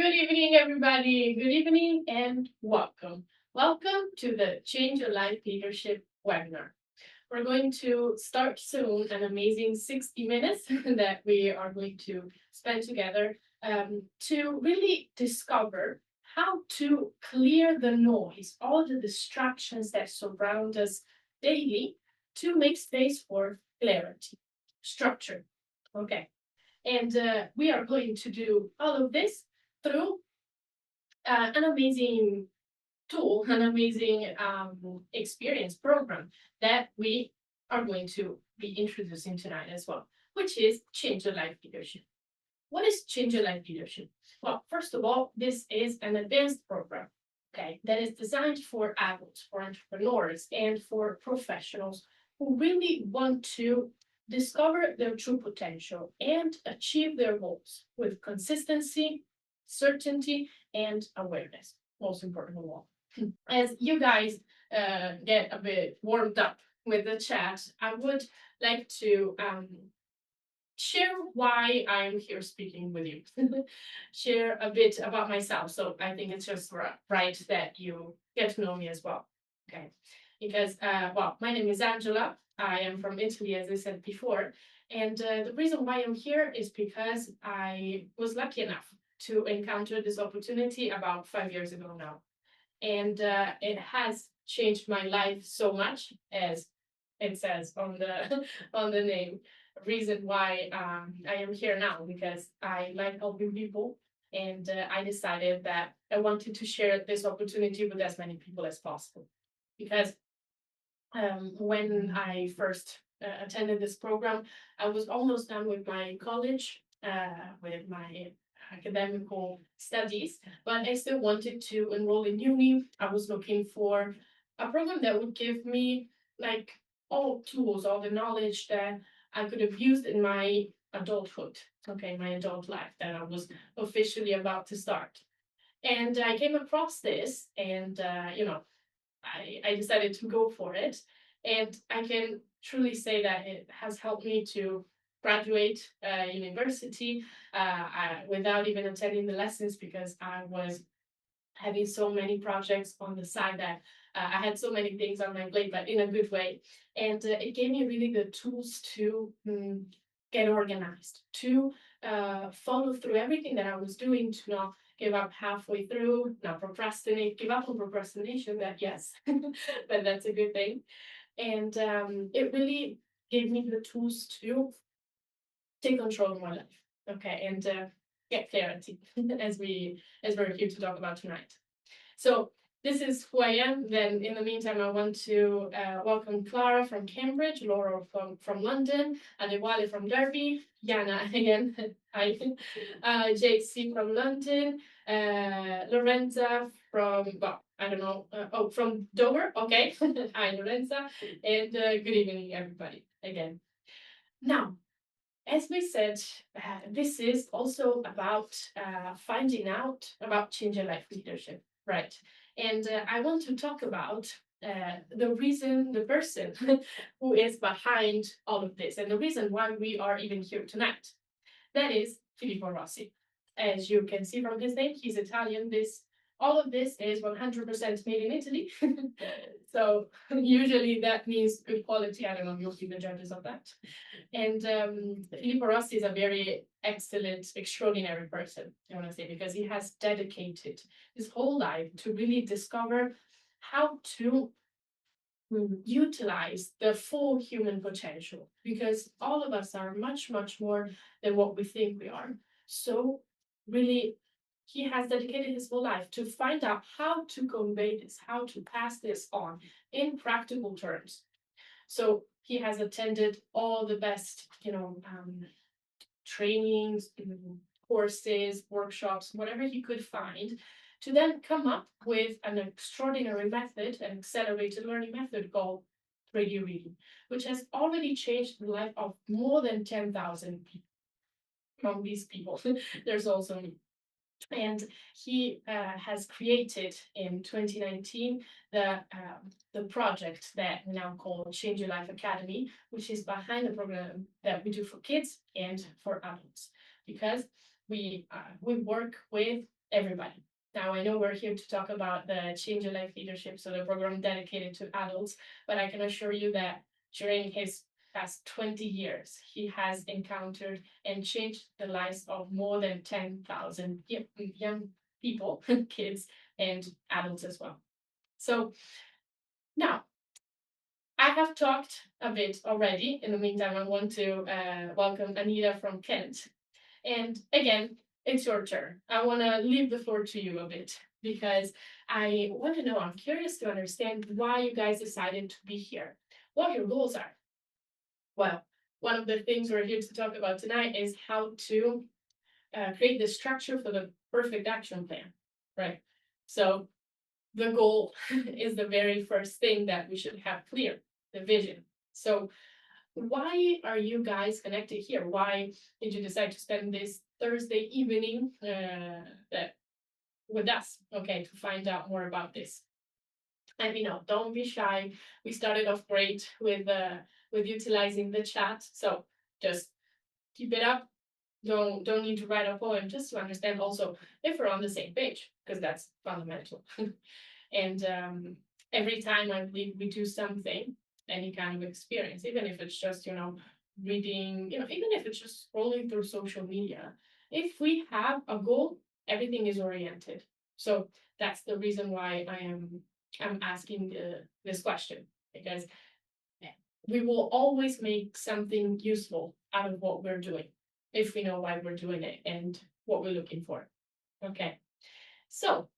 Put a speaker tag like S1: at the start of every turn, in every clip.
S1: Good evening, everybody. Good evening and welcome. Welcome to the Change Your Life Leadership webinar. We're going to start soon an amazing 60 minutes that we are going to spend together to really discover how to clear the noise, all the distractions that surround us daily to make space for clarity, structure. Okay. And we are going to do all of this through an amazing tool, an amazing experience program that we are going to be introducing tonight as well, which is Change Your Life Leadership. What is Change Your Life Leadership? Well, first of all, this is an advanced program, okay, that is designed for adults, for entrepreneurs, and for professionals who really want to discover their true potential and achieve their goals with consistency, certainty, and awareness. Most important of all. As you guys get a bit warmed up with the chat, I would like to share why I'm here speaking with you. Share a bit about myself. So I think it's just right that you get to know me as well. Okay. Because, well, my name is Angela. I am from Italy, as I said before. And the reason why I'm here is because I was lucky enough to encounter this opportunity about 5 years ago now. And it has changed my life so much, as it says on the on the name. Reason why I am here now, because I like helping people, and I decided that I wanted to share this opportunity with as many people as possible. Because when I first attended this program, I was almost done with my college, with my academical studies, but I still wanted to enroll in uni. I was looking for a program that would give me like all tools, all the knowledge that I could have used in my adulthood, okay, my adult life that I was officially about to start. And I came across this, and I decided to go for it. And I can truly say that it has helped me to graduate university without even attending the lessons, because I was having so many projects on the side that I had so many things on my plate, but in a good way. And it gave me really the tools to get organized, to follow through everything that I was doing, to not give up halfway through, not procrastinate, give up on procrastination, that yes, but that's a good thing. And it really gave me the tools to take control of my life. Okay, and get clarity as we're here to talk about tonight. So this is who I am. Then in the meantime, I want to welcome Clara from Cambridge, Laura from London, Adewale from Derby, Yana again, hi, JC from London, Lorenza from, well, I don't know, from Dover, okay. Hi, Lorenza, and good evening, everybody, again. Now, as we said, this is also about finding out about change your life leadership, right? And I want to talk about the reason, the person who is behind all of this, and the reason why we are even here tonight. That is Filippo Rossi. As you can see from his name, he's Italian. This all of this is 100% made in Italy. So usually that means good quality. I don't know, you'll be the judges of that. And Filippo Rossi is a very excellent, extraordinary person, I want to say, because he has dedicated his whole life to really discover how to utilize the full human potential, because all of us are much, much more than what we think we are. So, really, he has dedicated his whole life to find out how to convey this, how to pass this on in practical terms. So he has attended all the best, trainings, courses, workshops, whatever he could find, to then come up with an extraordinary method, an accelerated learning method called Radio Reading, which has already changed the life of more than 10,000 people. Among these people, there's also me. And he has created in 2019 the project that we now call Change Your Life Academy, which is behind the program that we do for kids and for adults, because we work with everybody. Now, I know we're here to talk about the Change Your Life Leadership, so the program dedicated to adults, but I can assure you that during his past 20 years, he has encountered and changed the lives of more than 10,000 young people, kids, and adults as well. So now, I have talked a bit already. In the meantime, I want to welcome Anita from Kent. And again, it's your turn. I want to leave the floor to you a bit because I want to know, I'm curious to understand why you guys decided to be here, what your goals are. Well, one of the things we're here to talk about tonight is how to create the structure for the perfect action plan, right? So the goal is the very first thing that we should have clear, the vision. So why are you guys connected here? Why did you decide to spend this Thursday evening with us? Okay, to find out more about this. And don't be shy. We started off great with utilizing the chat. So just keep it up. Don't need to write a poem, just to understand also if we're on the same page, because that's fundamental. And every time I believe we do something, any kind of experience, even if it's just, reading, even if it's just scrolling through social media, if we have a goal, everything is oriented. So that's the reason why I'm asking this question, because we will always make something useful out of what we're doing if we know why we're doing it and what we're looking for. Okay, so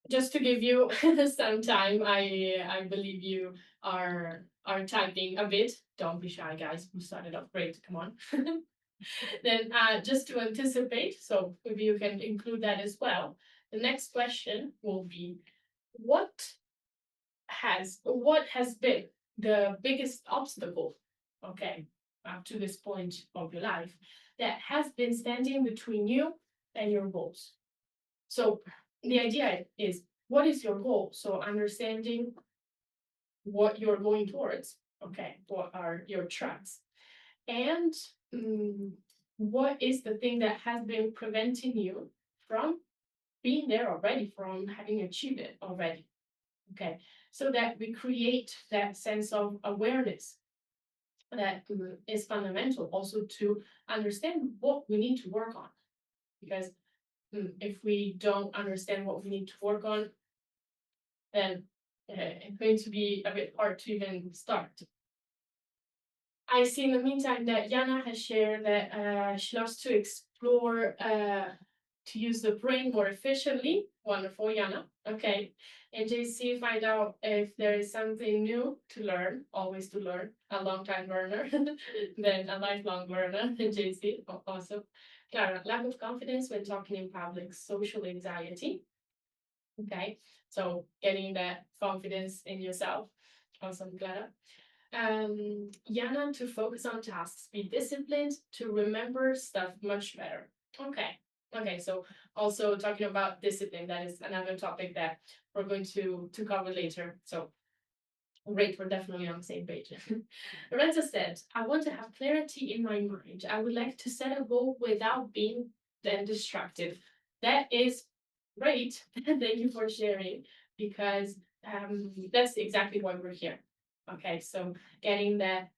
S1: just to give you some time, I believe you are typing a bit. Don't be shy, guys. We started off great. Come on. Then just to anticipate, so maybe you can include that as well. The next question will be, what has been the biggest obstacle, okay, up to this point of your life that has been standing between you and your goals? So the idea is, what is your goal? So understanding what you're going towards, okay, what are your tracks, and what is the thing that has been preventing you from being there already, from having achieved it already, okay, so that we create that sense of awareness that is fundamental also to understand what we need to work on, because if we don't understand what we need to work on, then it's going to be a bit hard to even start. I see in the meantime that Yana has shared that she loves to explore to use the brain more efficiently. Wonderful, Yana. Okay. And JC, find out if there is something new to learn, always to learn, a long time learner, then a lifelong learner. JC, awesome. Clara, lack of confidence when talking in public, social anxiety. Okay, so getting that confidence in yourself. Awesome, Clara. Yana, to focus on tasks, be disciplined, to remember stuff much better. Okay, so also talking about discipline, that is another topic that we're going to cover later. So great, we're definitely on the same page. Lorenza said, I want to have clarity in my mind. I would like to set a goal without being then distracted. That is great. Thank you for sharing, because that's exactly why we're here. Okay, so getting that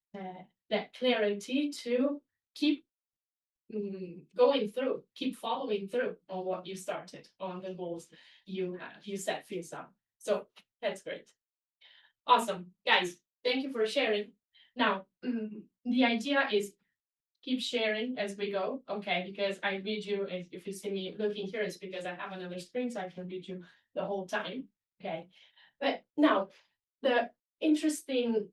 S1: clarity to keep going through, keep following through on what you started, on the goals you set for yourself. So that's great. Awesome, guys. Thank you for sharing. Now, the idea is keep sharing as we go, okay? Because I read you, if you see me looking here, it's because I have another screen, so I can read you the whole time, okay? But now, the interesting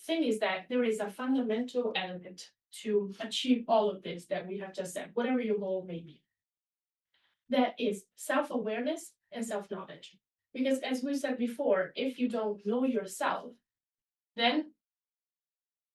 S1: thing is that there is a fundamental element to achieve all of this that we have just said, whatever your goal may be. That is self-awareness and self-knowledge. Because as we said before, if you don't know yourself, then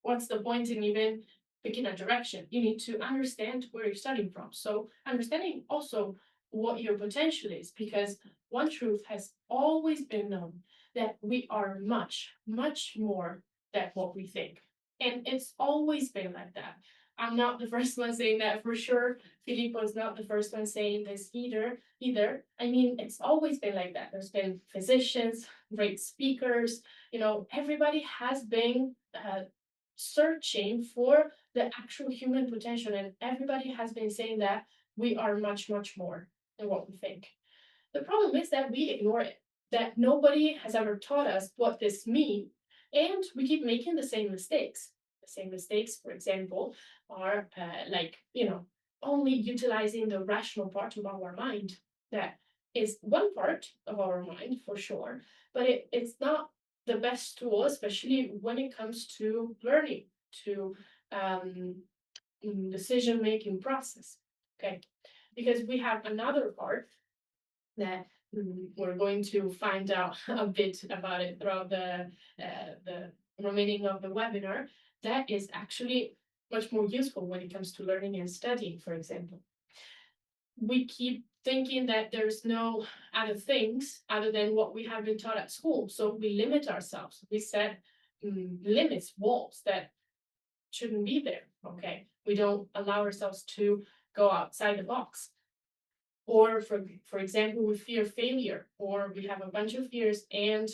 S1: what's the point in even picking a direction? You need to understand where you're starting from. So understanding also what your potential is, because one truth has always been known, that we are much, much more than what we think. And it's always been like that. I'm not the first one saying that for sure. Filippo is not the first one saying this either. I mean, it's always been like that. There's been physicians, great speakers, everybody has been searching for the actual human potential, and everybody has been saying that we are much, much more than what we think. The problem is that we ignore it, that nobody has ever taught us what this means, and we keep making the same mistakes. The same mistakes, for example, are only utilizing the rational part of our mind. That is one part of our mind for sure, but it's not the best tool, especially when it comes to learning, to decision making process. Okay, because we have another part that we're going to find out a bit about it throughout the remaining of the webinar, that is actually much more useful when it comes to learning and studying, for example. We keep thinking that there's no other things other than what we have been taught at school. So we limit ourselves. We set limits, walls that shouldn't be there. Okay. We don't allow ourselves to go outside the box. Or for example, we fear failure, or we have a bunch of fears and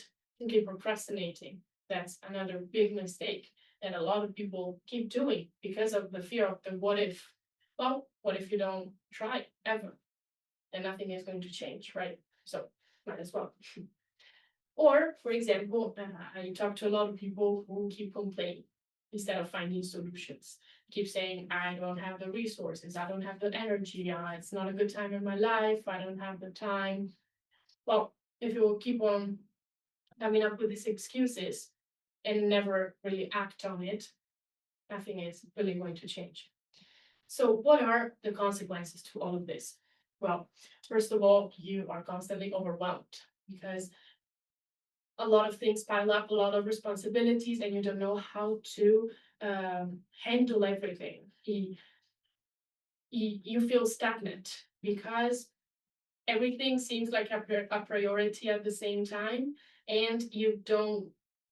S1: keep procrastinating. That's another big mistake that a lot of people keep doing because of the fear of the what if. Well, what if you don't try ever? And nothing is going to change, right? So might as well. Or, for example, I talk to a lot of people who keep complaining instead of finding solutions. Keep saying, I don't have the resources, I don't have the energy, it's not a good time in my life, I don't have the time. Well, if you will keep on coming up with these excuses and never really act on it, nothing is really going to change. So what are the consequences to all of this? Well, first of all, you are constantly overwhelmed because a lot of things pile up, a lot of responsibilities, and you don't know how to handle everything. You feel stagnant because everything seems like a priority at the same time, and you don't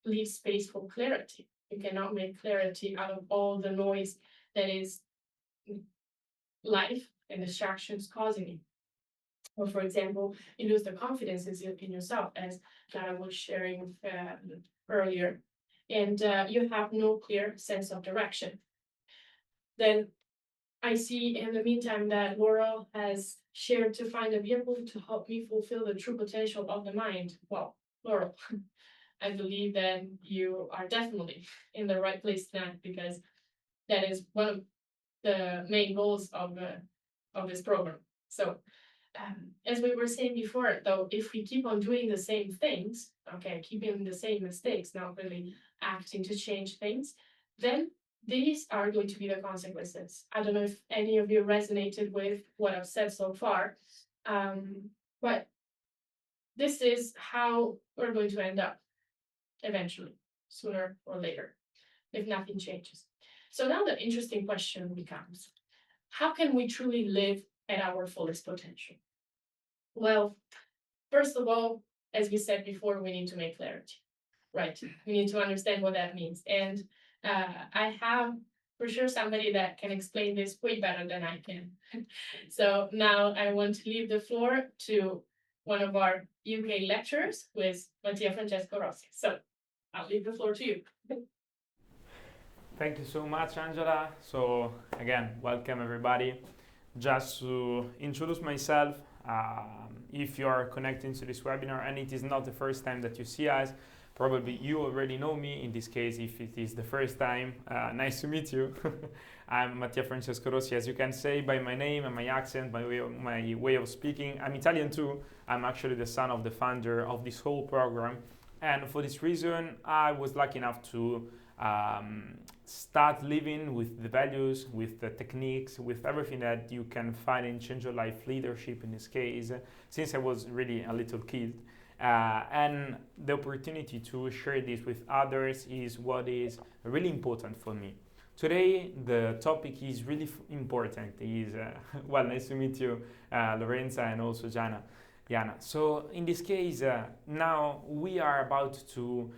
S1: leave space for clarity. You cannot make clarity out of all the noise that is life and distractions causing you. Or, for example, you lose the confidence in yourself, as Clara was sharing earlier, and you have no clear sense of direction. Then I see in the meantime that Laurel has shared to find a vehicle to help me fulfill the true potential of the mind. Well, Laurel, I believe that you are definitely in the right place now, because that is one of the main goals of this program. So as we were saying before, though, if we keep on doing the same things, okay, keeping the same mistakes, not really acting to change things, then these are going to be the consequences. I don't know if any of you resonated with what I've said so far, but this is how we're going to end up eventually, sooner or later, if nothing changes. So now the interesting question becomes, how can we truly live at our fullest potential? Well, first of all, as we said before, we need to make clarity, right? We need to understand what that means. And I have for sure somebody that can explain this way better than I can. So now I want to leave the floor to one of our UK lecturers, who is Mattia Francesco Rossi. So I'll leave the floor to you.
S2: Thank you so much, Angela. So again, welcome everybody. Just to introduce myself, if you are connecting to this webinar and it is not the first time that you see us, probably you already know me. In this case, if it is the first time, nice to meet you. I'm Mattia Francesco Rossi, as you can say by my name and my accent, my way of speaking. I'm Italian too. I'm actually the son of the founder of this whole program. And for this reason, I was lucky enough to start living with the values, with the techniques, with everything that you can find in Change Your Life leadership in this case, since I was really a little kid. And the opportunity to share this with others is what is really important for me. Today, the topic is really important. Well, nice to meet you, Lorenza, and also Jana. So in this case, now we are about to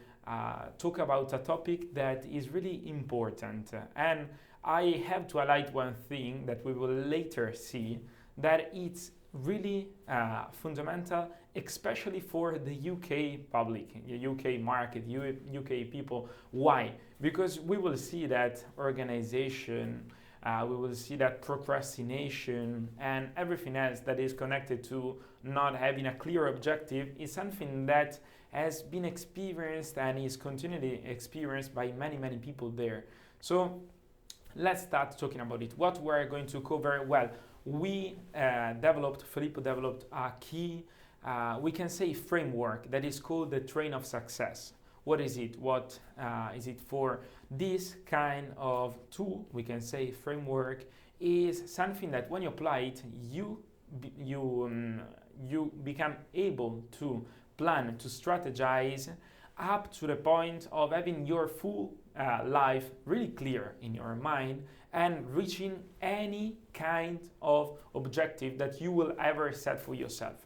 S2: talk about a topic that is really important, and I have to highlight one thing that we will later see, that it's really fundamental, especially for the UK public, the UK market, UK people. Why? Because we will see that organization, we will see that procrastination and everything else that is connected to not having a clear objective is something that has been experienced and is continually experienced by many people there. So let's start talking about it. What we're going to cover? Well, Filippo developed a key, we can say, framework that is called the Train of Success. What is it? What is it for? This kind of tool, we can say framework, is something that when you apply it, you become able to plan, to strategize up to the point of having your full life really clear in your mind and reaching any kind of objective that you will ever set for yourself.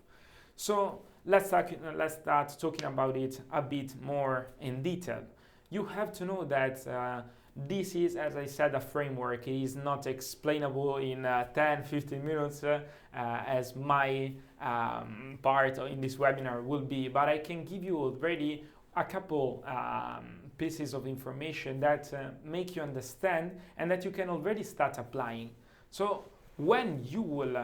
S2: So let's start talking about it a bit more in detail. You have to know that this is, as I said, a framework. It is not explainable in 10-15 minutes as my part in this webinar will be, but I can give you already a couple pieces of information that make you understand and that you can already start applying. So when you will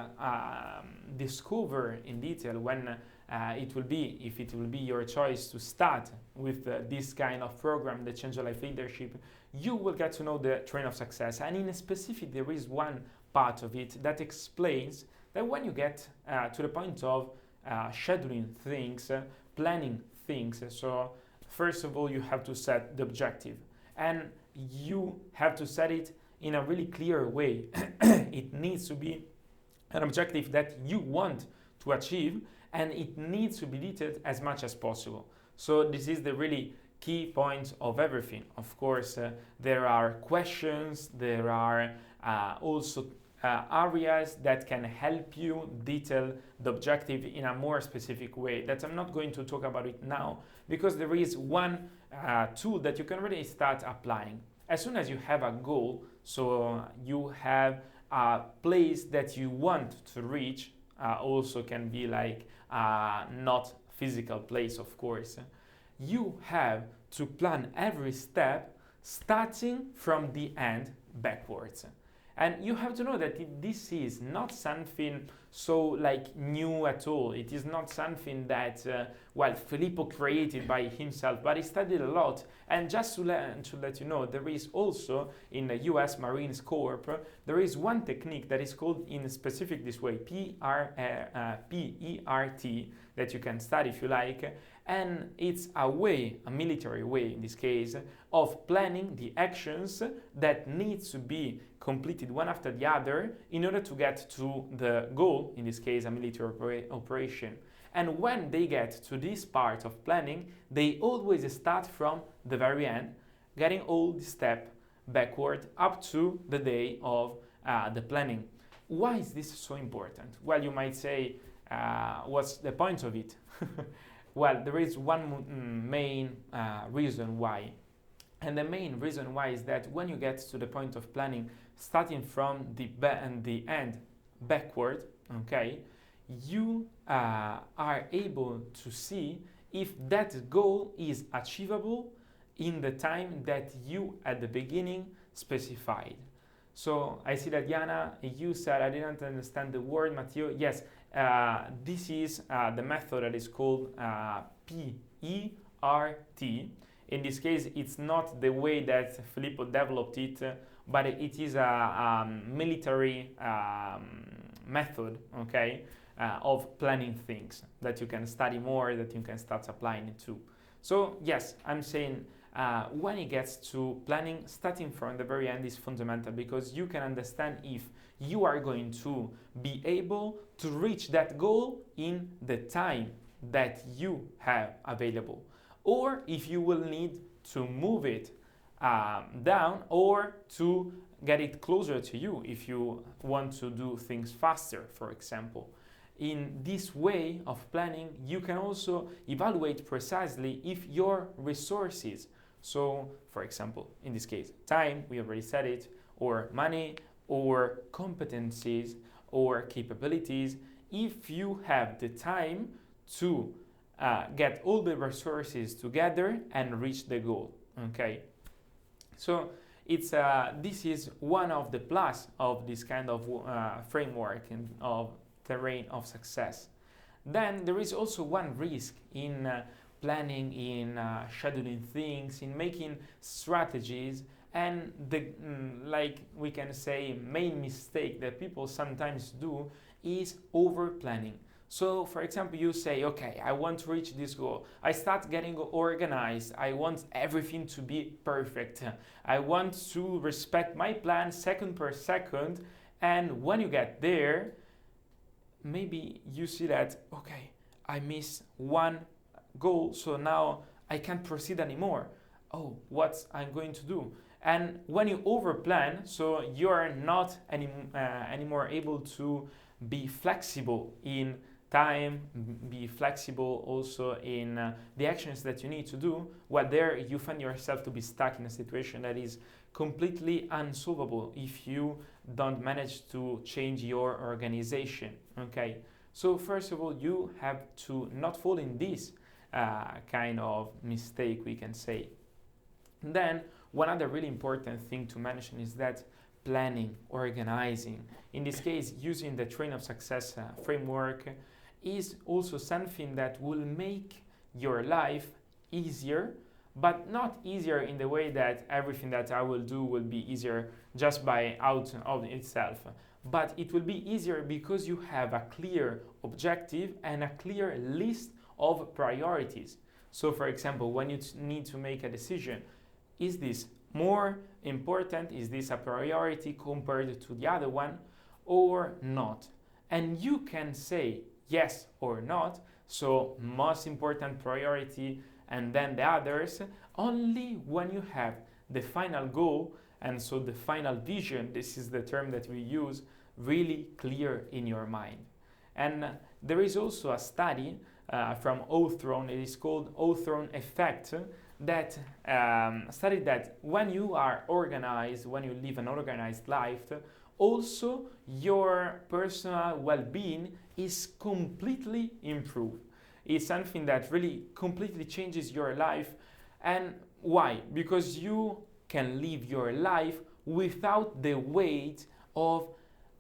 S2: discover in detail, when it will be, if it will be your choice to start with this kind of program, the Change Your Life Leadership, you will get to know the Train of Success. And in specific, there is one part of it that explains that when you get to the point of scheduling things, planning things, so first of all, you have to set the objective, and you have to set it in a really clear way. It needs to be an objective that you want to achieve, and it needs to be detailed as much as possible. So this is the really key point of everything. Of course, there are questions, there are also areas that can help you detail the objective in a more specific way that I'm not going to talk about it now, because there is one tool that you can really start applying. As soon as you have a goal, so you have a place that you want to reach, also can be like not physical place, of course, you have to plan every step starting from the end backwards. And you have to know that this is not something so like new at all. It is not something that, Filippo created by himself, but he studied a lot. And just to let you know, there is also in the US Marine Corps, there is one technique that is called in specific this way, PERT, that you can study if you like. And it's a way, a military way in this case, of planning the actions that needs to be completed one after the other in order to get to the goal, in this case a military operation. And when they get to this part of planning, they always start from the very end, getting all the step backward up to the day of the planning. Why is this so important? Well, you might say, what's the point of it? Well, there is one main reason why. And the main reason why is that when you get to the point of planning, starting from the end backward, okay, you are able to see if that goal is achievable in the time that you at the beginning specified. So I see that Diana, you said I didn't understand the word, Matteo. Yes, this is the method that is called PERT. In this case, it's not the way that Filippo developed it, but it is a military method, okay, of planning things that you can study more, that you can start applying it to. So yes, I'm saying when it gets to planning, starting from the very end is fundamental, because you can understand if you are going to be able to reach that goal in the time that you have available, or if you will need to move it down or to get it closer to you if you want to do things faster, for example. In this way of planning, you can also evaluate precisely if your resources, so for example, in this case, time, we already said it, or money or competencies or capabilities if you have the time to get all the resources together and reach the goal. Okay, so it's this is one of the plus of this kind of framework and of terrain of success. Then there is also one risk in planning, in scheduling things, in making strategies, and the like we can say main mistake that people sometimes do is over planning. So for example, you say, okay, I want to reach this goal. I start getting organized. I want everything to be perfect. I want to respect my plan second per second. And when you get there, maybe you see that, okay, I missed one goal, so now I can't proceed anymore. Oh, what I'm going to do? And when you overplan, so you're not anymore able to be flexible in time, be flexible also in the actions that you need to do, well, there you find yourself to be stuck in a situation that is completely unsolvable if you don't manage to change your organization. Okay, so first of all, you have to not fall in this kind of mistake, we can say. And then one other really important thing to mention is that planning, organizing, in this case using the Train of Success framework, is also something that will make your life easier, but not easier in the way that everything that I will do will be easier just by out of itself, but it will be easier because you have a clear objective and a clear list of priorities. So for example, when you need to make a decision, is this more important? Is this a priority compared to the other one or not? And you can say yes or not, so most important priority and then the others, only when you have the final goal, and so the final vision, this is the term that we use, really clear in your mind. And there is also a study from Hawthorne, it is called Hawthorne effect, that studied that when you are organized, when you live an organized life, also your personal well-being is completely improved. It's something that really completely changes your life. And why? Because you can live your life without the weight of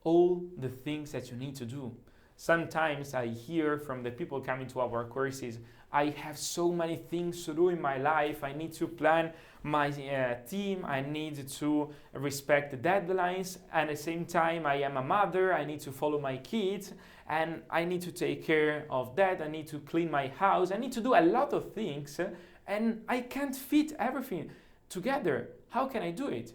S2: all the things that you need to do. Sometimes I hear from the people coming to our courses, I have so many things to do in my life. I need to plan my team. I need to respect the deadlines. And at the same time, I am a mother. I need to follow my kids. And I need to take care of that. I need to clean my house. I need to do a lot of things. And I can't fit everything together. How can I do it?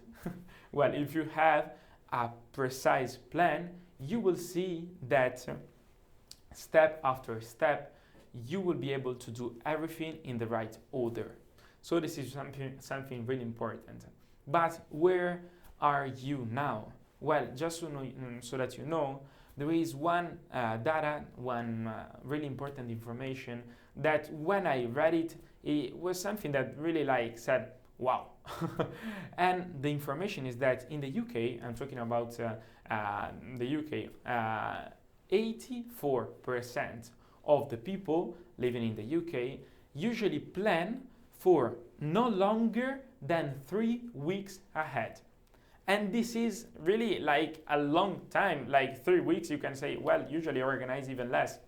S2: Well, if you have a precise plan, you will see that step after step, you will be able to do everything in the right order. So this is something really important. But where are you now? Well, just to know, so that you know, there is one data, one really important information that when I read it, it was something that really said, wow. And the information is that in the UK, I'm talking about the UK, 84% of the people living in the UK usually plan for no longer than 3 weeks ahead. And this is really a long time, 3 weeks. You can say, well, usually organize even less.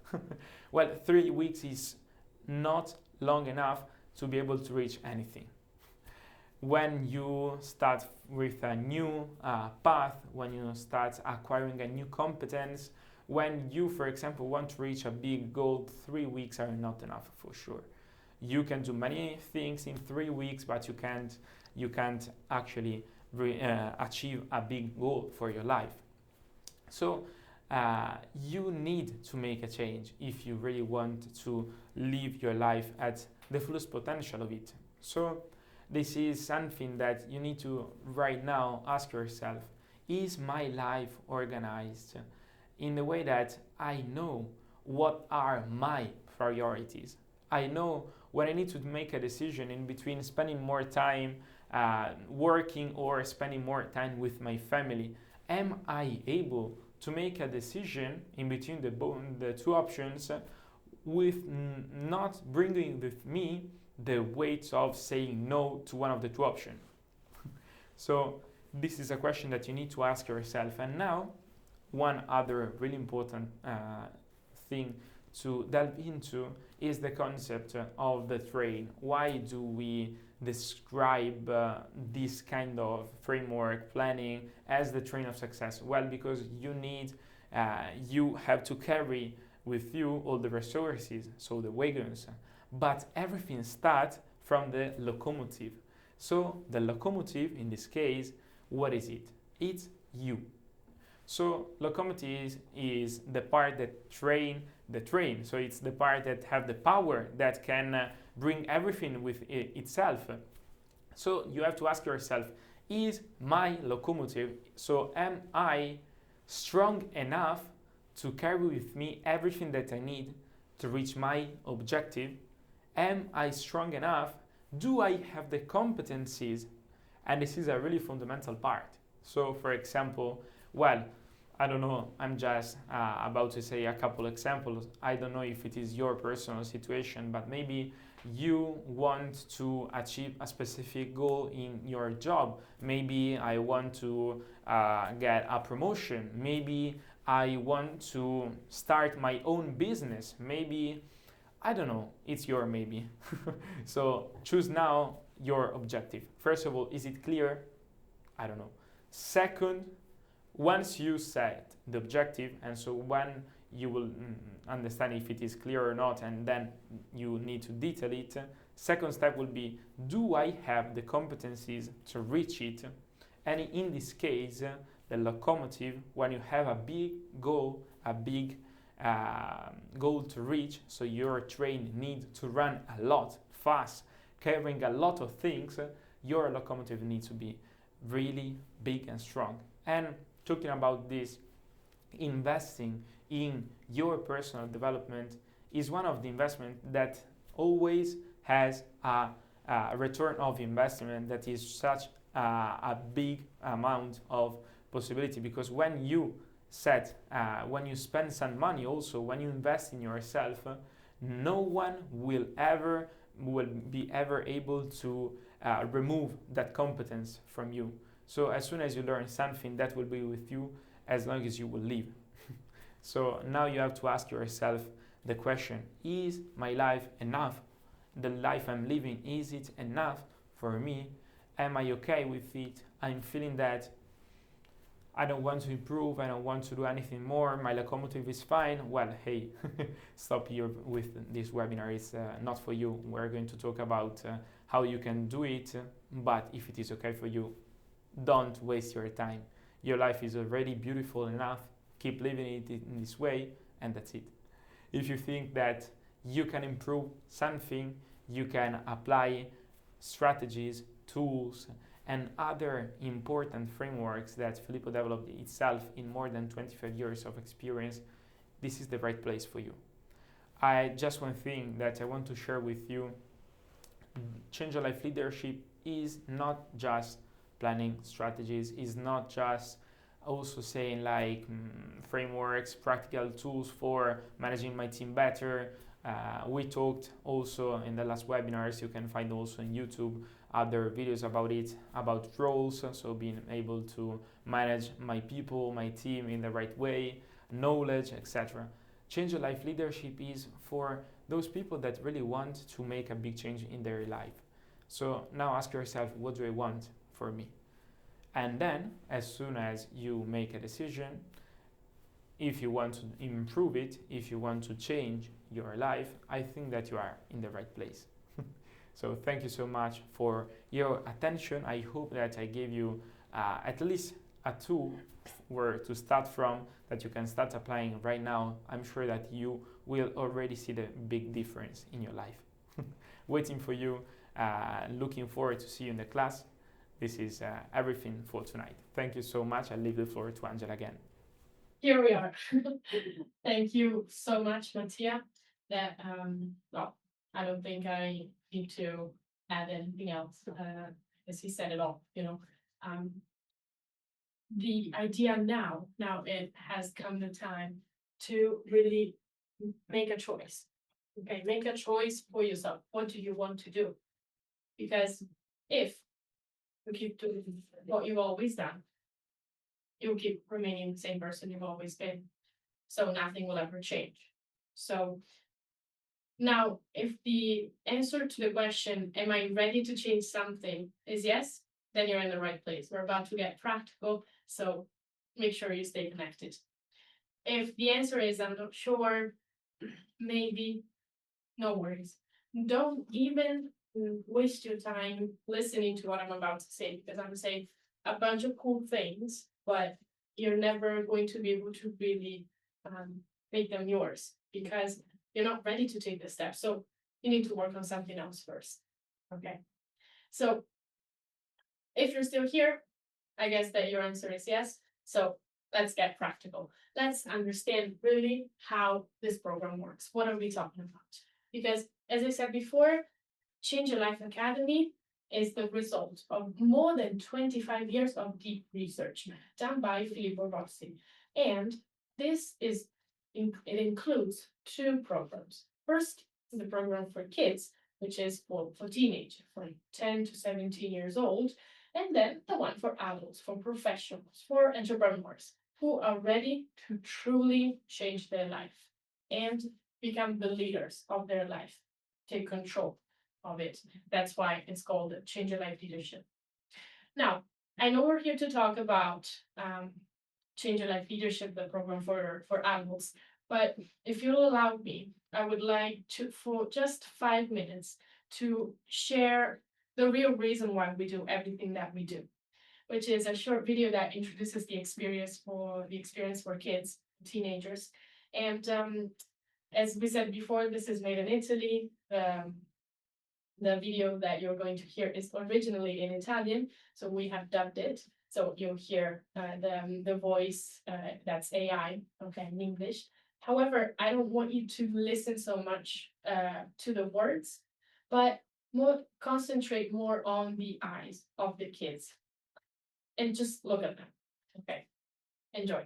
S2: Well, 3 weeks is not long enough to be able to reach anything. When you start with a new path, when you start acquiring a new competence, when you, for example, want to reach a big goal, 3 weeks are not enough for sure. You can do many things in 3 weeks, but you can't actually achieve a big goal for your life. So you need to make a change if you really want to live your life at the fullest potential of it. So this is something that you need to right now ask yourself, is my life organized in the way that I know what are my priorities? I know when I need to make a decision in between spending more time working or spending more time with my family? Am I able to make a decision in between the two options with not bringing with me the weight of saying no to one of the two options? So this is a question that you need to ask yourself. And now, one other really important thing to delve into is the concept of the train. Why do we describe this kind of framework planning as the train of success? Well, because you have to carry with you all the resources, so the wagons, but everything starts from the locomotive. So the locomotive, in this case, what is it? It's you. So locomotive is the part that train the train. So it's the part that have the power that can bring everything with itself. So you have to ask yourself, is my locomotive, so am I strong enough to carry with me everything that I need to reach my objective? Am I strong enough? Do I have the competencies? And this is a really fundamental part. So for example, well, I don't know, I'm just about to say a couple examples. I don't know if it is your personal situation, but maybe you want to achieve a specific goal in your job. Maybe I want to get a promotion. Maybe I want to start my own business. Maybe, I don't know, it's your maybe. So choose now your objective. First of all, is it clear? I don't know. Second, once you set the objective, and so when you will understand if it is clear or not, and then you need to detail it, second step will be, do I have the competencies to reach it? And in this case, the locomotive, when you have a big goal, a big goal to reach, so your train needs to run a lot, fast, carrying a lot of things, your locomotive needs to be really big and strong. And talking about this, investing in your personal development is one of the investments that always has a return of investment that is such a big amount of possibility, because when you spend some money, also when you invest in yourself, no one will be ever able to remove that competence from you. So as soon as you learn something, that will be with you as long as you will live. So now you have to ask yourself the question, is my life enough? The life I'm living, is it enough for me? Am I okay with it? I'm feeling that I don't want to improve, I don't want to do anything more, my locomotive is fine. Well, hey, stop here with this webinar, it's not for you. We're going to talk about how you can do it, but if it is okay for you, don't waste your time. Your life is already beautiful enough. Keep living it in this way, and that's it. If you think that you can improve something, you can apply strategies, tools, and other important frameworks that Filippo developed itself in more than 25 years of experience, this is the right place for you. Just one thing that I want to share with you, Change Your Life Leadership is not just planning strategies, is not just also saying like frameworks, practical tools for managing my team better. We talked also in the last webinars, you can find also on YouTube other videos about it, about roles, so being able to manage my people, my team in the right way, knowledge, etc. Change Your Life Leadership is for those people that really want to make a big change in their life. So now ask yourself, what do I want for me? And then, as soon as you make a decision, if you want to improve it, if you want to change your life, I think that you are in the right place. So thank you so much for your attention. I hope that I gave you at least a tool where to start from that you can start applying right now. I'm sure that you will already see the big difference in your life. Waiting for you, looking forward to see you in the class. This is everything for tonight. Thank you so much. I'll leave the floor to Angela again.
S1: Here we are. Thank you so much, Mattia. Well, I don't think I need to add anything else. as he said it all, the idea now it has come the time to really make a choice. Okay, make a choice for yourself. What do you want to do? Because if you keep doing what you've always done, you'll keep remaining the same person you've always been. So nothing will ever change. So now, if the answer to the question, am I ready to change something, is yes, then you're in the right place. We're about to get practical, so make sure you stay connected. If the answer is, I'm not sure, maybe, no worries. Don't even waste your time listening to what I'm about to say, because I'm saying a bunch of cool things, but you're never going to be able to really make them yours because you're not ready to take the step. So you need to work on something else first. Okay. So if you're still here, I guess that your answer is yes. So let's get practical. Let's understand really how this program works. What are we talking about? Because as I said before, Change Your Life Academy is the result of more than 25 years of deep research done by Filippo Rossi. And this is, it includes two programs. First, the program for kids, which is for teenagers from 10 to 17 years old. And then the one for adults, for professionals, for entrepreneurs who are ready to truly change their life and become the leaders of their life, take control of it. That's why it's called Change Your Life Leadership. Now, I know we're here to talk about Change Your Life Leadership, the program for adults, but if you'll allow me, I would like to, for just 5 minutes, to share the real reason why we do everything that we do, which is a short video that introduces the experience for kids, teenagers. And as we said before, this is made in Italy. The video that you're going to hear is originally in Italian, so we have dubbed it. So you'll hear the voice that's AI, okay, in English. However, I don't want you to listen so much to the words, but concentrate more on the eyes of the kids and just look at them. Okay, enjoy.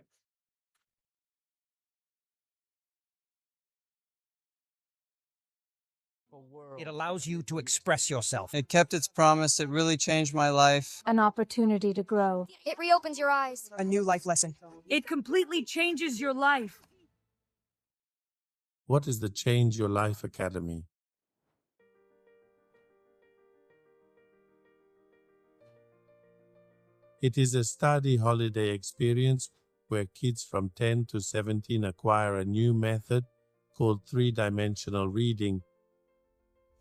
S3: It allows you to express yourself.
S4: It kept its promise. It really changed my life.
S5: An opportunity to grow.
S6: It reopens your eyes.
S7: A new life lesson.
S8: It completely changes your life.
S9: What is the Change Your Life Academy? It is a study holiday experience where kids from 10 to 17 acquire a new method called three-dimensional reading,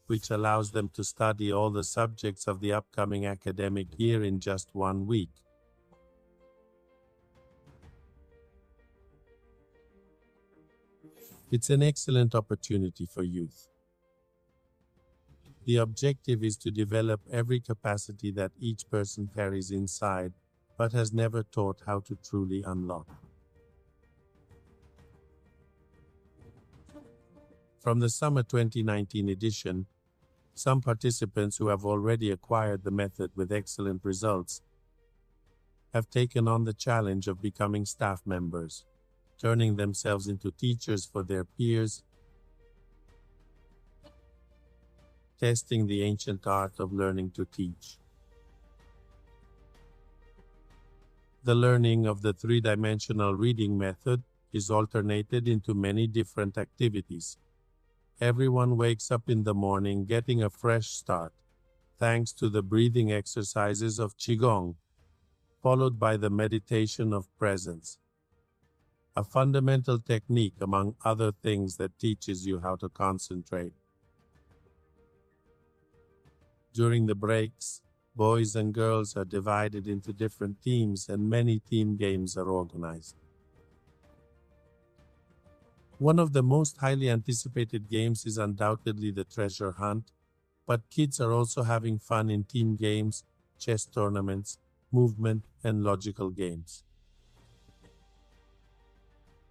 S9: which allows them to study all the subjects of the upcoming academic year in just 1 week. It's an excellent opportunity for youth. The objective is to develop every capacity that each person carries inside, but has never taught how to truly unlock. From the summer 2019 edition, some participants who have already acquired the method with excellent results have taken on the challenge of becoming staff members, turning themselves into teachers for their peers, testing the ancient art of learning to teach. The learning of the three-dimensional reading method is alternated into many different activities. Everyone wakes up in the morning getting a fresh start, thanks to the breathing exercises of Qigong, followed by the meditation of presence, a fundamental technique among other things that teaches you how to concentrate. During the breaks, boys and girls are divided into different teams and many team games are organized. One of the most highly anticipated games is undoubtedly the treasure hunt, but kids are also having fun in team games, chess tournaments, movement, and logical games.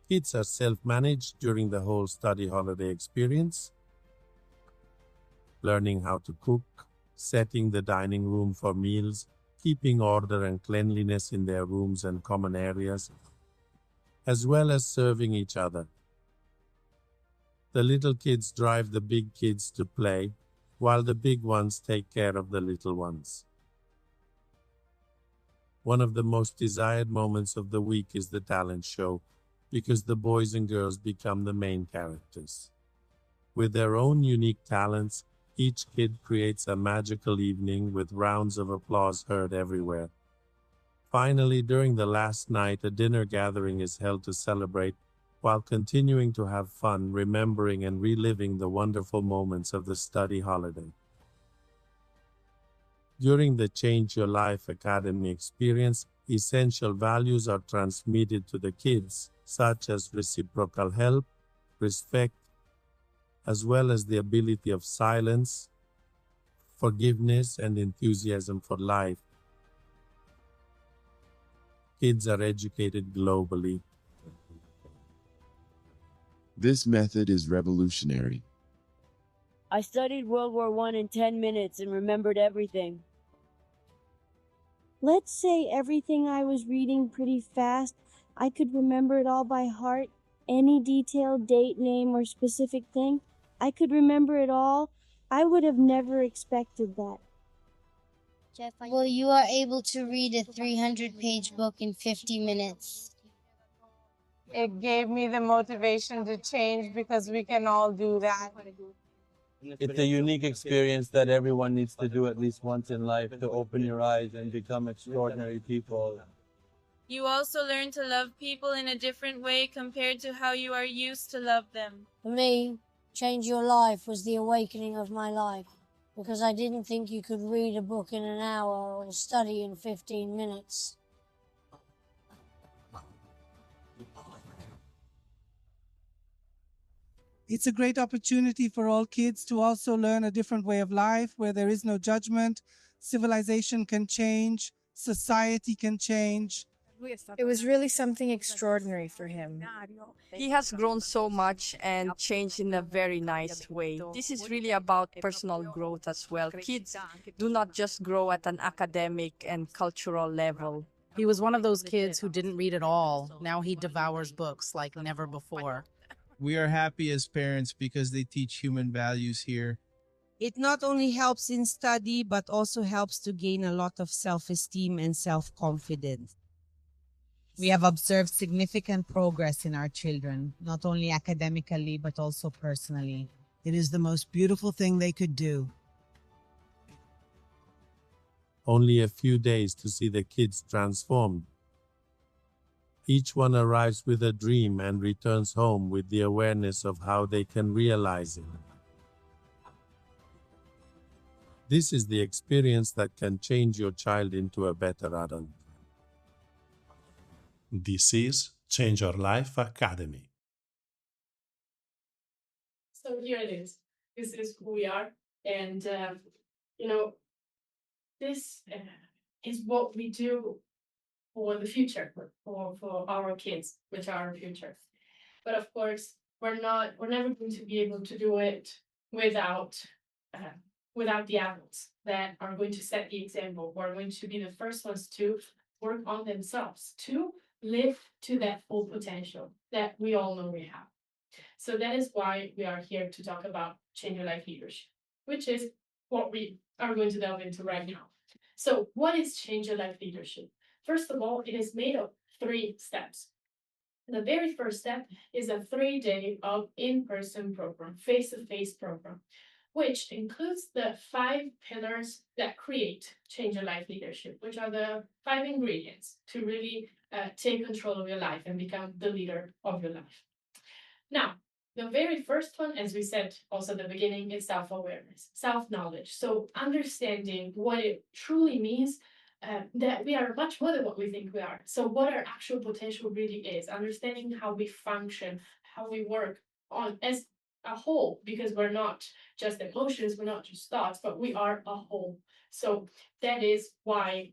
S9: Kids are self-managed during the whole study holiday experience, learning how to cook, setting the dining room for meals, keeping order and cleanliness in their rooms and common areas, as well as serving each other. The little kids drive the big kids to play, while the big ones take care of the little ones. One of the most desired moments of the week is the talent show, because the boys and girls become the main characters. With their own unique talents, each kid creates a magical evening with rounds of applause heard everywhere. Finally, during the last night, a dinner gathering is held to celebrate, while continuing to have fun, remembering and reliving the wonderful moments of the study holiday. During the Change Your Life Academy experience, essential values are transmitted to the kids, such as reciprocal help, respect, as well as the ability of silence, forgiveness, and enthusiasm for life. Kids are educated globally.
S5: This method is revolutionary.
S6: I studied World War I in 10 minutes and remembered everything.
S7: Let's say everything I was reading pretty fast, I could remember it all by heart. Any detail, date, name, or specific thing, I could remember it all. I would have never expected that.
S10: Well, you are able to read a 300-page book in 50 minutes.
S11: It gave me the motivation to change because we can all do that.
S4: It's a unique experience that everyone needs to do at least once in life to open your eyes and become extraordinary people.
S12: You also learn to love people in a different way compared to how you are used to love them.
S10: For me, Change Your Life was the awakening of my life because I didn't think you could read a book in an hour or study in 15 minutes.
S13: It's a great opportunity for all kids to also learn a different way of life where there is no judgment, civilization can change, society can change.
S14: It was really something extraordinary for him.
S15: He has grown so much and changed in a very nice way. This is really about personal growth as well. Kids do not just grow at an academic and cultural level.
S16: He was one of those kids who didn't read at all. Now he devours books like never before.
S17: We are happy as parents because they teach human values here.
S18: It not only helps in study, but also helps to gain a lot of self-esteem and self-confidence.
S19: We have observed significant progress in our children, not only academically, but also personally.
S20: It is the most beautiful thing they could do.
S9: Only a few days to see the kids transformed. Each one arrives with a dream and returns home with the awareness of how they can realize it. This is the experience that can change your child into a better adult.
S21: This is Change Your Life Academy.
S1: So here it is. This is who we are. And, this is what we do for the future, for our kids, which are our future. But of course, we're never going to be able to do it without the adults that are going to set the example, who are going to be the first ones to work on themselves, to live to that full potential that we all know we have. So that is why we are here to talk about Change Your Life Leadership, which is what we are going to delve into right now. So what is Change Your Life Leadership? First of all, it is made of 3 steps. The very first step is a 3-day of in-person program, face-to-face program, which includes the 5 pillars that create Change Your Life Leadership, which are the 5 ingredients to really take control of your life and become the leader of your life. Now, the very first one, as we said also at the beginning, is self-awareness, self-knowledge. So understanding what it truly means that we are much more than what we think we are. So what our actual potential really is, understanding how we function, how we work on as a whole, because we're not just emotions, we're not just thoughts, but we are a whole. So that is why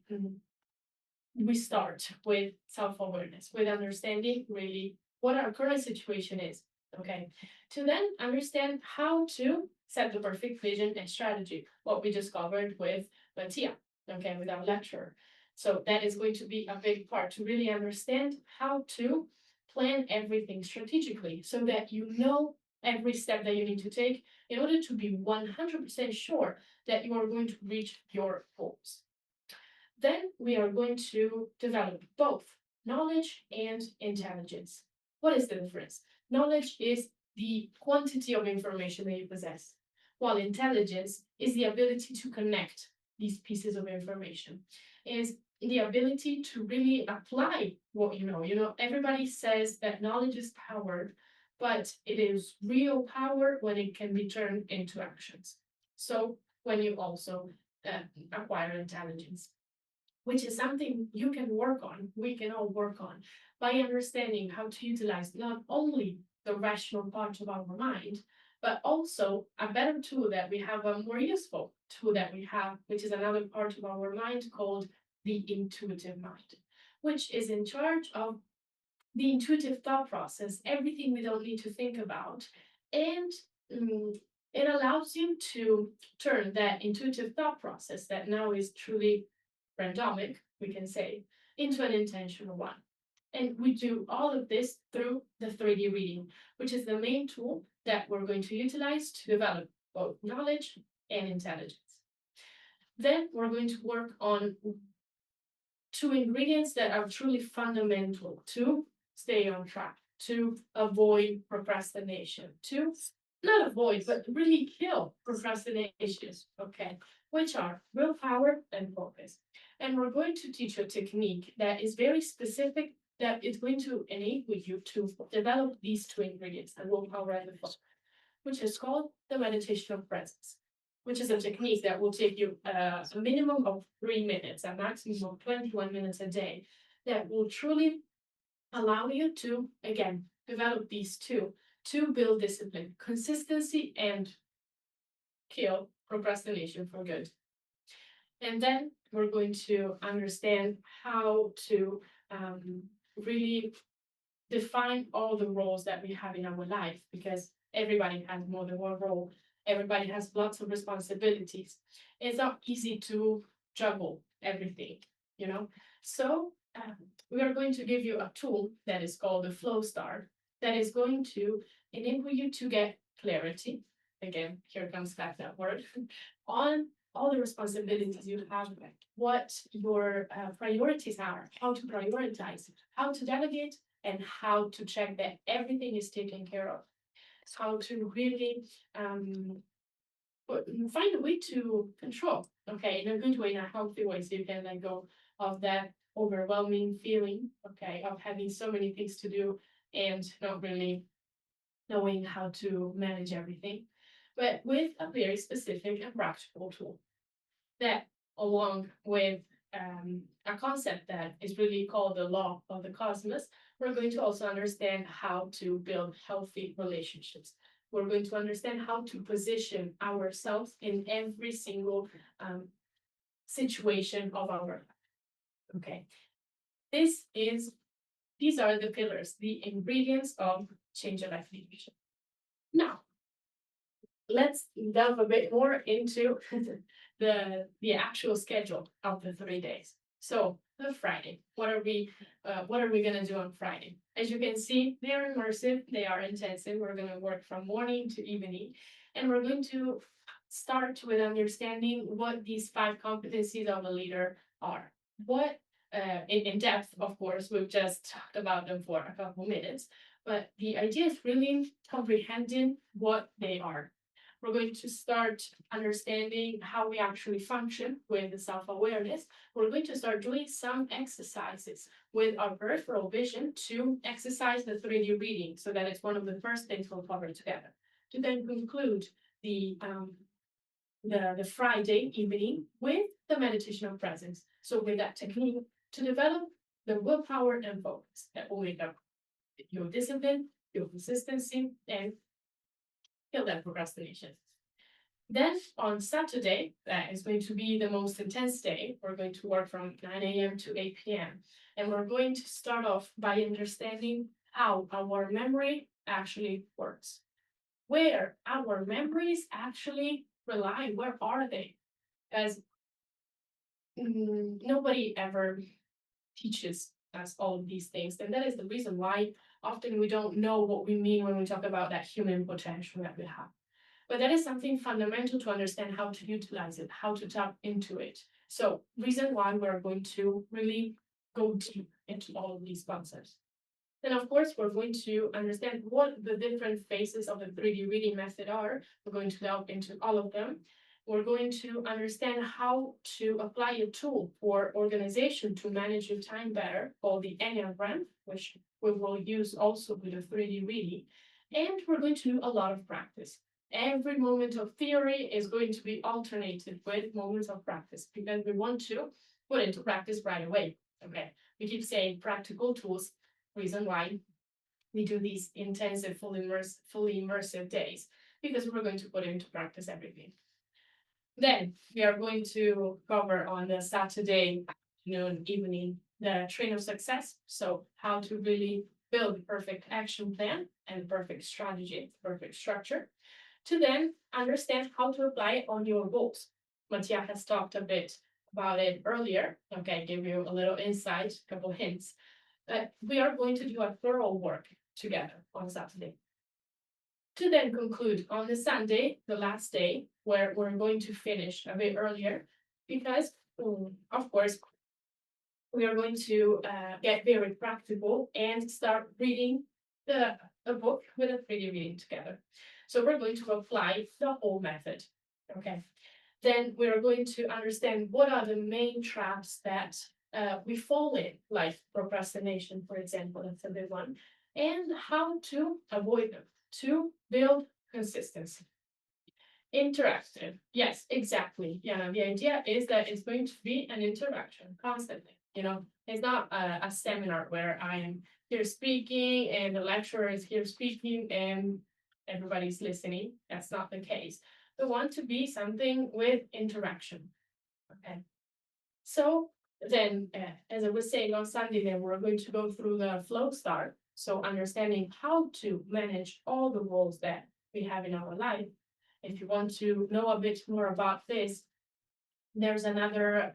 S1: we start with self-awareness, with understanding really what our current situation is, okay? To then understand how to set the perfect vision and strategy, what we discovered with Tia, okay, with our lecturer. So that is going to be a big part to really understand how to plan everything strategically so that you know every step that you need to take in order to be 100% sure that you are going to reach your goals. Then we are going to develop both knowledge and intelligence. What is the difference? Knowledge is the quantity of information that you possess, while intelligence is the ability to connect these pieces of information, is the ability to really apply what you know. You know, everybody says that knowledge is power, but it is real power when it can be turned into actions. So when you also acquire intelligence, which is something you can work on, we can all work on, by understanding how to utilize not only the rational part of our mind, but also a better tool that we have, a more useful tool that we have, which is another part of our mind called the intuitive mind, which is in charge of the intuitive thought process, everything we don't need to think about. And it allows you to turn that intuitive thought process that now is truly randomic, we can say, into an intentional one. And we do all of this through the 3D reading, which is the main tool that we're going to utilize to develop both knowledge and intelligence. Then we're going to work on 2 ingredients that are truly fundamental to stay on track, to avoid procrastination, to not avoid, but really kill procrastination, okay, which are willpower and focus. And we're going to teach you a technique that is very specific, that is going to enable you to develop these 2 ingredients, the willpower and the focus, which is called the meditation of presence, which is a technique that will take you a minimum of 3 minutes, a maximum of 21 minutes a day, that will truly allow you to, again, develop these 2 to build discipline, consistency, and kill procrastination for good. And then we're going to understand how to really define all the roles that we have in our life, because everybody has more than one role. Everybody has lots of responsibilities. It's not easy to juggle everything, you know? So we are going to give you a tool that is called the Flow Star, that is going to enable you to get clarity. Again, here comes back that word, on all the responsibilities you have, what your priorities are, how to prioritize, how to delegate, and how to check that everything is taken care of. How to really find a way to control, okay, in a good way, in a healthy way, so you can let go of that overwhelming feeling, okay, of having so many things to do and not really knowing how to manage everything, but with a very specific and practical tool that, along with a concept that is really called the law of the cosmos, we're going to also understand how to build healthy relationships. We're going to understand how to position ourselves in every single situation of our life. Okay, these are the pillars, the ingredients of Change Your Life leadership. Now, let's delve a bit more into the actual schedule of the 3 days. So the Friday, what are we gonna do on Friday? As you can see, they are immersive, they are intensive. We're gonna work from morning to evening, and we're going to start with understanding what these 5 competencies of a leader are. What in depth, of course, we've just talked about them for a couple minutes, but the idea is really comprehending what they are. We're going to start understanding how we actually function with the self-awareness. We're going to start doing some exercises with our peripheral vision to exercise the 3D reading, so that it's one of the first things we'll cover together. To then conclude the Friday evening with the meditation of presence. So with that technique to develop the willpower and focus that will make up your discipline, your consistency, and kill that procrastination. Then on Saturday, that is going to be the most intense day. We're going to work from 9 a.m. to 8 p.m. And we're going to start off by understanding how our memory actually works. where our memories actually rely. Where are they? As nobody ever teaches us all of these things. And that is the reason why often we don't know what we mean when we talk about that human potential that we have. But that is something fundamental to understand how to utilize it, how to tap into it. So, reason why we're going to really go deep into all of these concepts. Then, of course, we're going to understand what the different phases of the 3D reading method are. We're going to delve into all of them. We're going to understand how to apply a tool for organization to manage your time better, called the Enneagram, which we will use also with the 3D reading. And we're going to do a lot of practice. Every moment of theory is going to be alternated with moments of practice because we want to put into practice right away. Okay, we keep saying practical tools, reason why we do these intensive, fully immersive days, because we're going to put into practice everything. Then we are going to cover on the Saturday afternoon, evening, the train of success. So how to really build a perfect action plan and perfect strategy, perfect structure, to then understand how to apply it on your goals. Mattia has talked a bit about it earlier. Okay, give you a little insight, a couple hints. But we are going to do a thorough work together on Saturday. To then conclude on the Sunday, the last day, where we're going to finish a bit earlier, because, of course, we are going to get very practical and start reading a book with a 3D reading together. So we're going to apply the whole method, okay? Then we are going to understand what are the main traps that we fall in, like procrastination, for example, that's a big one, and how to avoid them, to build consistency. Interactive, yes, exactly. Yeah, the idea is that it's going to be an interaction constantly. You know, it's not a seminar where I am here speaking and the lecturer is here speaking and everybody's listening. That's not the case. We want to be something with interaction. Okay. So then, as I was saying on Sunday, then we're going to go through the flow start. So understanding how to manage all the roles that we have in our life. If you want to know a bit more about this, there's another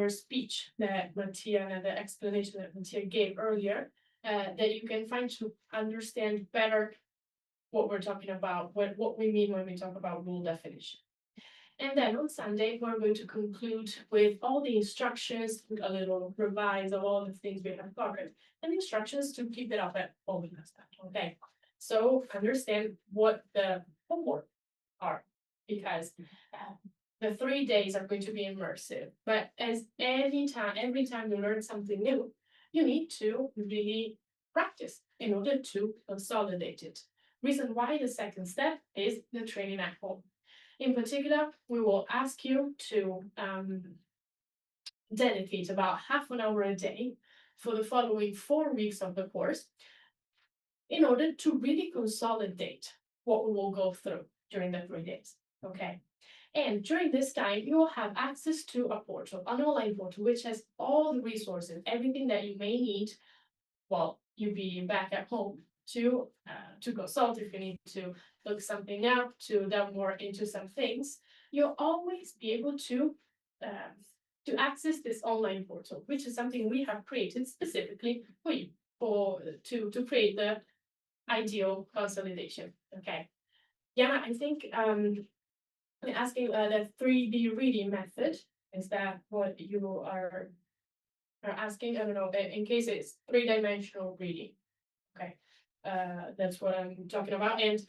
S1: speech that Mattia, another explanation that Mattia gave earlier, that you can find to understand better what we're talking about, what we mean when we talk about rule definition. And then on Sunday, we're going to conclude with all the instructions, a little revise of all the things we have covered, and instructions to keep it up at all the time. Okay, so understand what the homework are, because the 3 days are going to be immersive. But as every time you learn something new, you need to really practice in order to consolidate it. Reason why the second step is the training at home. In particular, we will ask you to dedicate about half an hour a day for the following 4 weeks of the course in order to really consolidate what we will go through during the 3 days, okay? And during this time, you will have access to a portal, an online portal, which has all the resources, everything that you may need while you be back at home to consult if you need to look something up, to delve more into some things. You'll always be able to access this online portal, which is something we have created specifically for you, to create the ideal consolidation. Okay, Yana, I think I'm asking the 3D reading method. Is that what you are asking? I don't know. In case it's 3-dimensional reading. Okay, that's what I'm talking about, and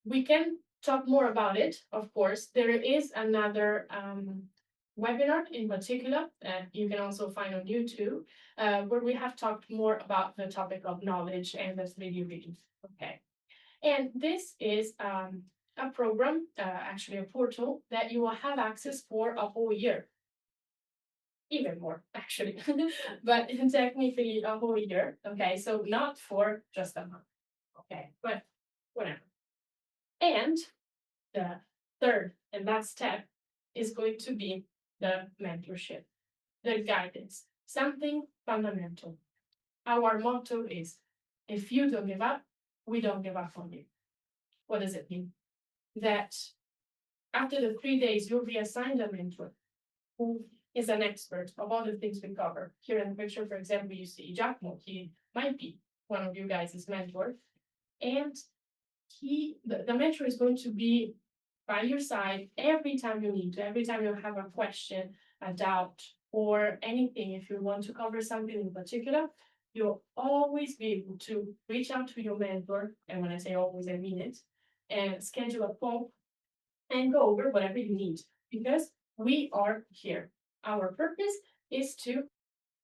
S1: we can talk more about it. Of course, there is another webinar in particular that you can also find on YouTube, where we have talked more about the topic of knowledge and the 3D reading. Okay, and this is a program, actually a portal that you will have access for a whole year. Even more, actually, but technically a whole year. Okay, so not for just a month. Okay, but whatever. And the third and last step is going to be the mentorship, the guidance, something fundamental. Our motto is, if you don't give up, we don't give up on you. What does it mean? That after the 3 days, you'll be assigned a mentor who is an expert of all the things we cover. Here in the picture, for example, you see Giacomo. He might be one of you guys' mentor. And the mentor is going to be by your side every time you need to, every time you have a question, a doubt, or anything. If you want to cover something in particular, you'll always be able to reach out to your mentor. And when I say always, I mean it, and schedule a call and go over whatever you need, because we are here. Our purpose is to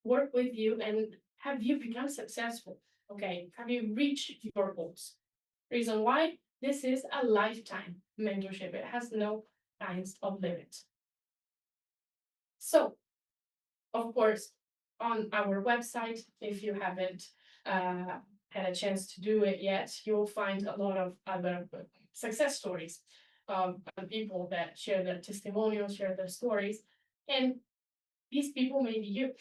S1: work with you and have you become successful. Okay, have you reached your goals? Reason why? This is a lifetime mentorship. It has no kinds of limit. So, of course, on our website, if you haven't had a chance to do it yet, you'll find a lot of other success stories of people that share their testimonials, share their stories, and these people may be you.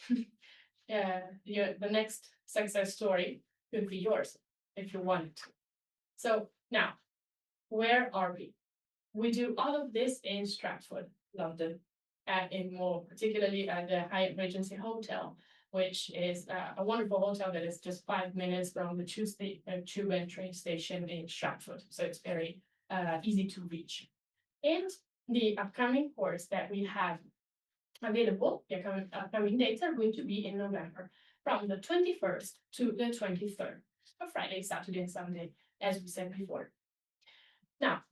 S1: The next success story could be yours if you want it. So now, where are we? We do all of this in Stratford, London, and more particularly at the Hyatt Regency Hotel, which is a wonderful hotel that is just 5 minutes from the tube and train station in Stratford. So it's very easy to reach. And the upcoming course that we have available, the upcoming dates are going to be in November, from the 21st to the 23rd, a Friday, Saturday, and Sunday, as we said before. Now,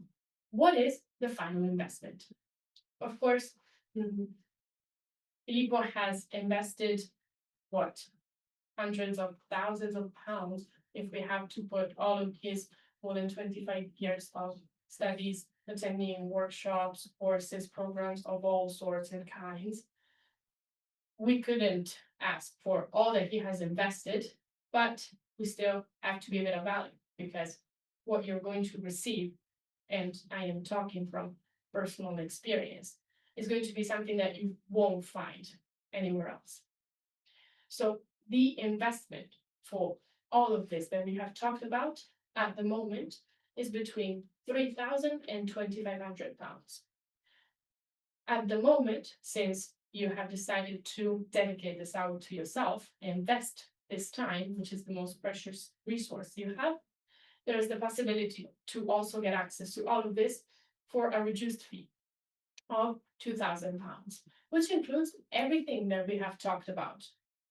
S1: what is the final investment? Of course, Filippo has invested, what, hundreds of thousands of pounds if we have to put all of his more than 25 years of studies, attending workshops, courses, programs of all sorts and kinds. We couldn't ask for all that he has invested, but we still have to give it a value, because what you're going to receive, and I am talking from personal experience, is going to be something that you won't find anywhere else. So the investment for all of this that we have talked about at the moment is between £3,000 and £2,500. At the moment, since you have decided to dedicate this hour to yourself, invest this time, which is the most precious resource you have, there is the possibility to also get access to all of this for a reduced fee of £2,000, which includes everything that we have talked about.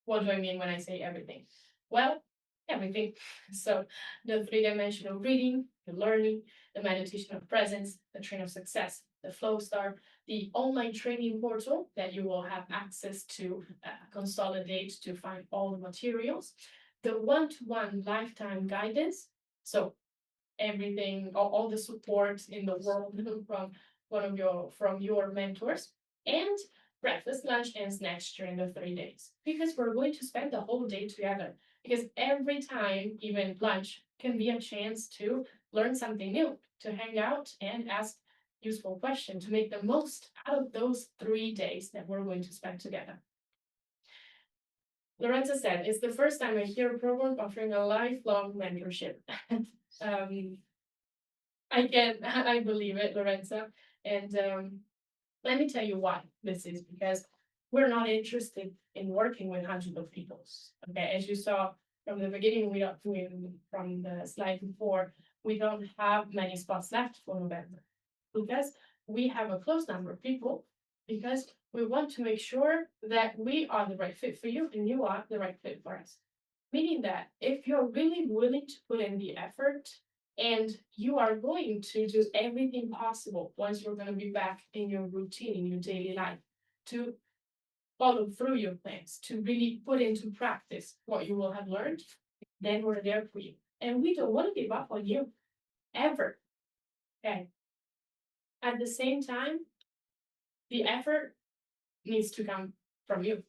S1: What do I mean when I say everything? Well, everything. So the 3-dimensional reading, the learning, the meditation of presence, the train of success, the flow star, the online training portal that you will have access to consolidate to find all the materials, the one-to-one lifetime guidance. So everything, all the support in the world from your mentors, and breakfast, lunch, and snacks during the 3 days, because we're going to spend the whole day together. Because every time, even lunch, can be a chance to learn something new, to hang out and ask useful questions, to make the most out of those 3 days that we're going to spend together. Lorenza said, it's the first time I hear a program offering a lifelong mentorship. I believe it, Lorenza. And let me tell you why this is, because we're not interested in working with hundreds of people. Okay, as you saw from the beginning, from the slide before, we don't have many spots left for November, because we have a close number of people, because we want to make sure that we are the right fit for you and you are the right fit for us. Meaning that if you're really willing to put in the effort, and you are going to do everything possible once you're going to be back in your routine, in your daily life, to follow through your plans, to really put into practice what you will have learned, then we're there for you. And we don't want to give up on you, ever. Okay. At the same time, the effort needs to come from you.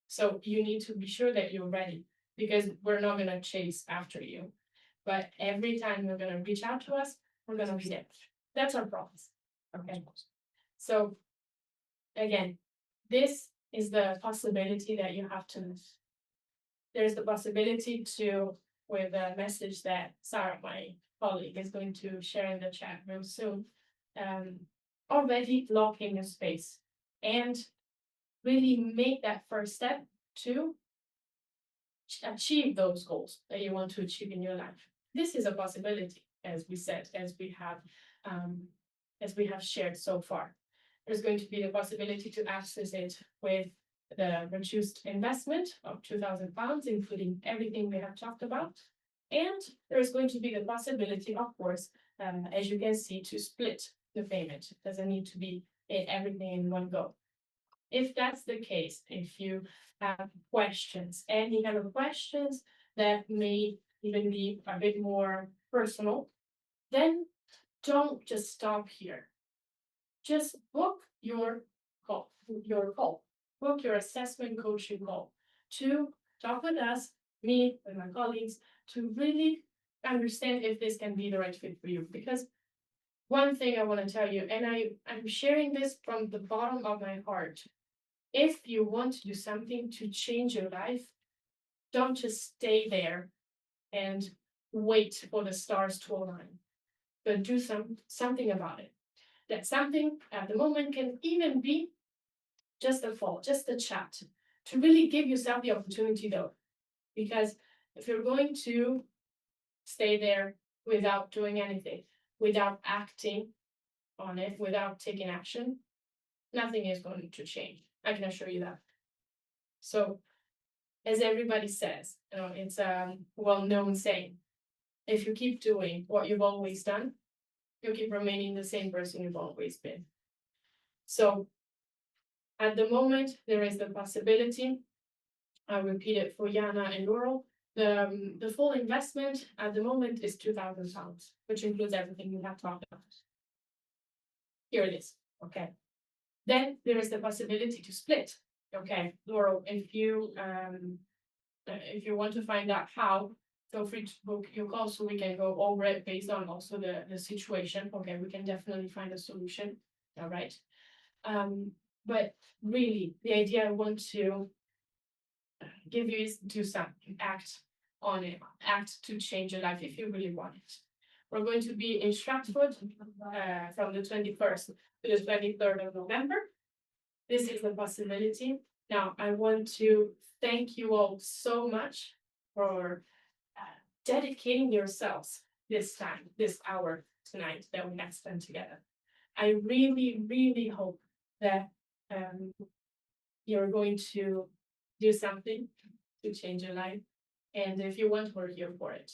S1: So you need to be sure that you're ready, because we're not going to chase after you. But every time you're going to reach out to us, we're going to be there. That's our promise. Okay. So again, this is the possibility that you have to lose. There's the possibility to, with a message that Sarah, my colleague is going to share in the chat real soon, already blocking your space and really make that first step to achieve those goals that you want to achieve in your life. This is a possibility, as we said, as we have shared so far. There's going to be the possibility to access it with the reduced investment of £2,000, including everything we have talked about. And there's going to be the possibility, of course, as you can see, to split the payment. It doesn't need to be everything in one go. If that's the case, if you have questions, any kind of questions that may even be a bit more personal, then don't just stop here. Just book your call, book your assessment coaching call to talk with us, me and my colleagues, to really understand if this can be the right fit for you. Because one thing I want to tell you, and I'm sharing this from the bottom of my heart, if you want to do something to change your life, don't just stay there and wait for the stars to align, but do something about it. That something at the moment can even be just a call, just a chat, to really give yourself the opportunity though. Because if you're going to stay there without doing anything, without acting on it, without taking action, nothing is going to change. I can assure you that. So, as everybody says, it's a well-known saying, if you keep doing what you've always done, you'll keep remaining the same person you've always been. So, at the moment, there is the possibility, I'll repeat it for Jana and Laurel, the full investment at the moment is £2,000, which includes everything we have talked about. Here it is, okay. Then there is the possibility to split. Okay, Laurel, if you want to find out how, feel free to book your call so we can go over it based on also the situation. Okay, we can definitely find a solution. All right. But really, the idea I want to give you is do something, act on it, act to change your life if you really want it. We're going to be in Stratford from the 21st to the 23rd of November. This is a possibility. Now, I want to thank you all so much for dedicating yourselves this time, this hour tonight that we have spent together. I really, really hope that you're going to do something to change your life. And if you want, we're here for it.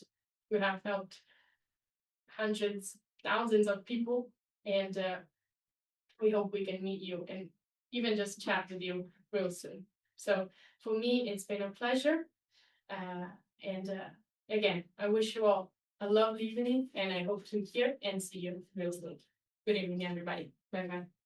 S1: We have helped hundreds, thousands of people, and we hope we can meet you and even just chat with you real soon. So for me, it's been a pleasure. Again, I wish you all a lovely evening, and I hope to hear and see you real soon. Good evening, everybody. Bye-bye.